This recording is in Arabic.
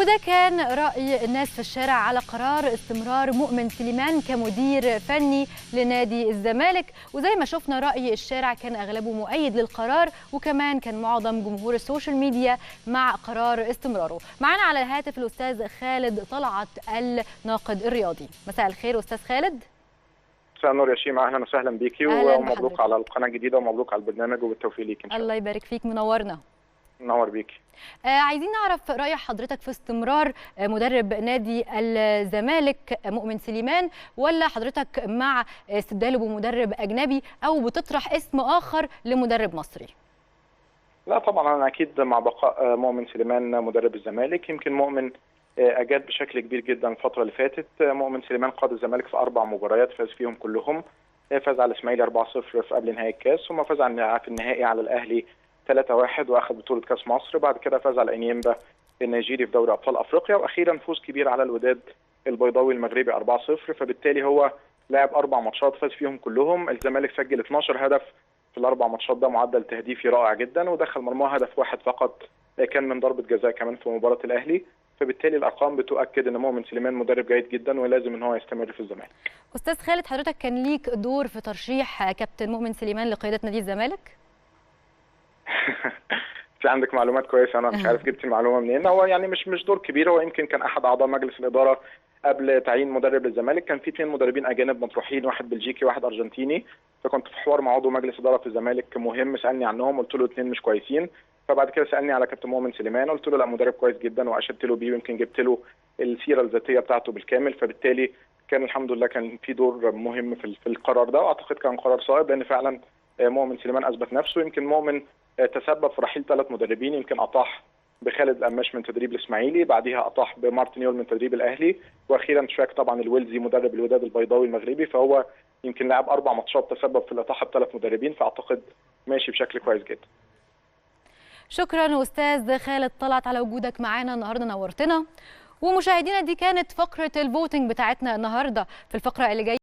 وده كان رأي الناس في الشارع على قرار استمرار مؤمن سليمان كمدير فني لنادي الزمالك. وزي ما شفنا رأي الشارع كان أغلبه مؤيد للقرار، وكمان كان معظم جمهور السوشيال ميديا مع قرار استمراره. معنا على الهاتف الأستاذ خالد طلعت الناقد الرياضي. مساء الخير أستاذ خالد. مساء النور يا شيماء، اهلا وسهلا بيكي ومبروك على القناه الجديده ومبروك على البرنامج وبالتوفيق ليك ان شاء الله. الله يبارك فيك، منورنا. منور بيكي. عايزين نعرف رأي حضرتك في استمرار مدرب نادي الزمالك مؤمن سليمان، ولا حضرتك مع استبداله بمدرب أجنبي أو بتطرح اسم آخر لمدرب مصري؟ لا طبعا انا اكيد مع بقاء مؤمن سليمان مدرب الزمالك. يمكن مؤمن اجاد بشكل كبير جدا الفتره اللي فاتت. مؤمن سليمان قاد الزمالك في 4 مباريات فاز فيهم كلهم. فاز على الاسماعيلي 4-0 في قبل نهائي الكاس، ثم فاز في النهائي على الاهلي 3-1 واخذ بطوله كاس مصر. بعد كده فاز على انيمبا النيجيري في دوري ابطال افريقيا، واخيرا فوز كبير على الوداد البيضاوي المغربي 4-0. فبالتالي هو لعب 4 ماتشات فاز فيهم كلهم. الزمالك سجل 12 هدف في ال4 ماتشات، ده معدل تهديفي رائع جدا، ودخل مرماه هدف واحد فقط كان من ضربه جزاء كمان في مباراه الاهلي. فبالتالي الارقام بتؤكد ان مؤمن سليمان مدرب جيد جدا ولازم ان هو يستمر في الزمالك. استاذ خالد، حضرتك كان ليك دور في ترشيح كابتن مؤمن سليمان لقياده نادي الزمالك؟ في عندك معلومات كويسه، انا مش عارف جبت المعلومه منين. هو يعني مش دور كبير، هو يمكن كان احد اعضاء مجلس الاداره قبل تعيين مدرب للزمالك. كان في 2 مدربين اجانب مطروحين، واحد بلجيكي واحد ارجنتيني. فكنت في حوار مع عضو مجلس اداره في الزمالك مهم، سالني عنهم قلت له 2 مش كويسين. فبعد كده سالني على كابتن مؤمن سليمان، قلت له لا مدرب كويس جدا، واشدت له بيه، ويمكن جبت له السيره الذاتيه بتاعته بالكامل. فبالتالي كان الحمد لله كان في دور مهم في القرار ده، واعتقد كان قرار صائب لان فعلا مؤمن سليمان اثبت نفسه. يمكن مؤمن تسبب في رحيل 3 مدربين، يمكن اطاح بخالد القماش من تدريب الاسماعيلي، بعديها اطاح بمارتن يول من تدريب الاهلي، واخيرا شراك طبعا الويلزي مدرب الوداد البيضاوي المغربي. فهو يمكن لعب 4 ماتشات تسبب في الاطاحه ب3 مدربين، فاعتقد ماشي بشكل كويس جدا. شكرا استاذ خالد طلعت على وجودك معانا النهارده، نورتنا. ومشاهدينا دي كانت فقره الفوتنج بتاعتنا النهارده. في الفقره اللي جايه